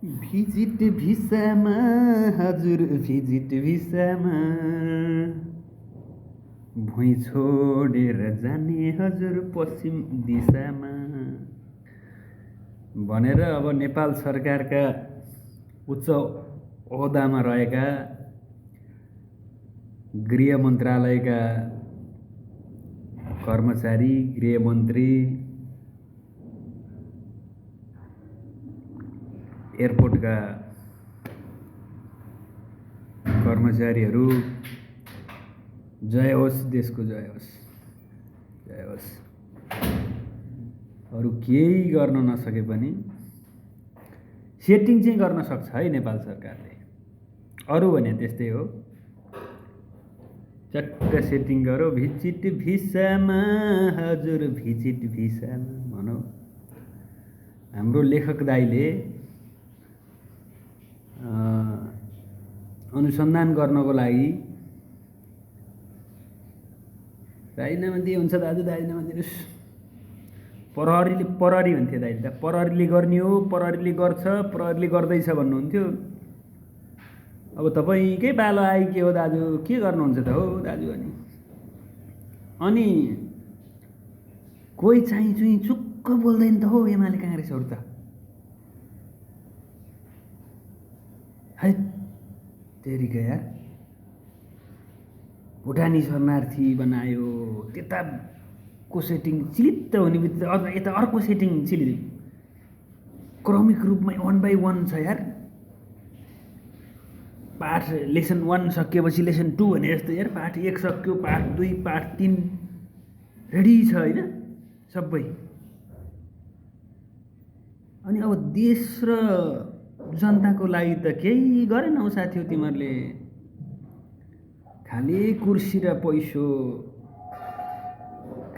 Visit भिसामा हजुर visit भिसामा भुइँ छोडेर जाने हजुर पश्चिम दिशामा भनेर अब नेपाल सरकारका उच्च ओहदामा रहेका गृह मन्त्रालयका कर्मचारी, गृहमन्त्री, एयरपोर्टका कर्मचारीहरू जय होस्, देशको जय होस्, जय होस्। अरू केही गर्न नसके पनि सेटिङ चाहिँ गर्न सक्छ है नेपाल सरकारले। अरू भने त्यस्तै हो, चट्ट सेटिङ गरौ, भिजिट भिसामा हजुर भिजिट भिसामा भनौ। हाम्रो लेखक दाइले अनुसन्धान गर्नको लागि राजीनामा दिए हुन्छ दाजु, राजीनामा दिनुहोस्। प्रहरी भन्थे दाइले त, प्रहरीले गर्ने हो, प्रहरीले गर्छ, प्रहरीले गर्दैछ भन्नुहुन्थ्यो। अब तपाईँकै पालो आइ के हो दाजु, के गर्नुहुन्छ त हो दाजु? अनि कोही चाहिँ चुई चुक्क बोल्दैन त हो एमाले काङ्ग्रेसहरू त। है तेरिका यार, भुटानी शरणार्थी बनायो, त्यताको सेटिङ चिलित्त हुने बित्तिकै यता अर्को सेटिङ चिलि क्रमिक रूपमै 1 by 1 छ यार। पाठ लेसन 1 सकिएपछि लेसन 2 भने जस्तो यार, पाठ 1 सक्यो, पाठ 2, पाठ 3 रेडी छ होइन सबै। अनि अब देश र जनताको लागि त केही गरेनौ साथी हो तिमीहरूले। खाली कुर्सी र पैसो,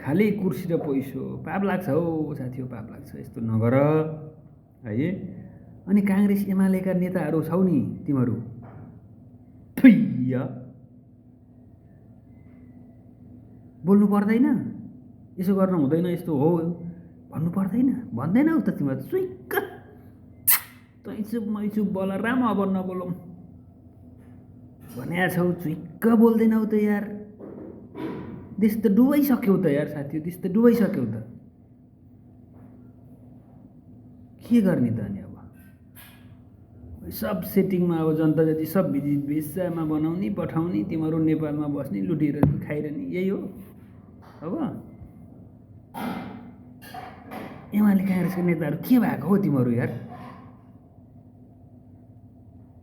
खाली कुर्सी र पैसो। पाप लाग्छ हौ साथी हो, पाप लाग्छ, यस्तो नगर है। अनि काङ्ग्रेस एमालेका नेताहरू छौ नि तिमीहरू, बोल्नु पर्दैन, यसो गर्नु हुँदैन, यस्तो हो भन्नु पर्दैन, भन्दैनौ त तिमीहरू। चुइक्क तै चुप मै चुप, बोला राम अब नबोलौँ भन्या छौ, चुइक्क बोल्दैनौ त यार। देश त डुबाइसक्यौ त यार साथी, देश त डुबाइसक्यौ त। के गर्ने त अनि? अब सब सेटिङमा अब जनता जति सब भिजिट भिसामा बनाउने, पठाउने, तिमीहरू नेपालमा बस्ने, लुटेर खाइरहने, यही हो अब। एमाले काङ्ग्रेसका नेताहरू के भएको हो तिमीहरू यार?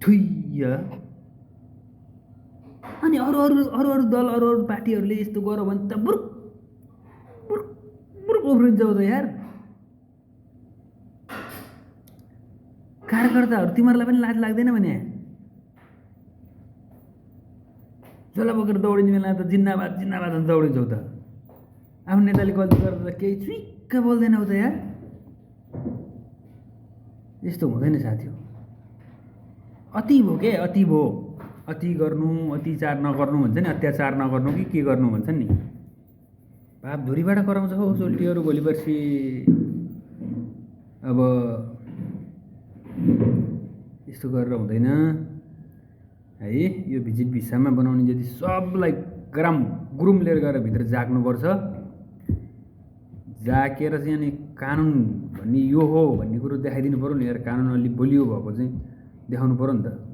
थुइया। अनि अरू दल, अरू पार्टीहरूले यस्तो गर्यो भने त बुरुक बुरुक बुरुक उफ्रिन्छौ त यार। कार्यकर्ताहरू तिमीहरूलाई पनि लाज लाग्दैन भने? झोला बोकेर दौडिने बेला त जिन्दाबाद जिन्दाबाद दौडिन्छौ त। आफ्नो नेताले गल्ती गर्दा त केही चुइक्क बोल्दैनौ त यार। यस्तो हुँदैन साथी हो। अति भो के, अति भो। अति गर्नु, अत्याचार नगर्नु भन्छ नि, अत्याचार नगर्नु कि के गर्नु भन्छ नि। पाप धुरीबाट कराउँछ हो सोल्टीहरू भोलि पर्सि। अब यस्तो गरेर हुँदैन है। यो भिजिट भिसामा बनाउने जति सबलाई गुरुम लिएर गएर भित्र जाग्नुपर्छ। जाकेर चाहिँ अनि कानुन भन्ने यो हो भन्ने कुरो देखाइदिनु पऱ्यो नि यार। कानुन अलि बलियो भएको चाहिँ देखाउनु पऱ्यो नि त।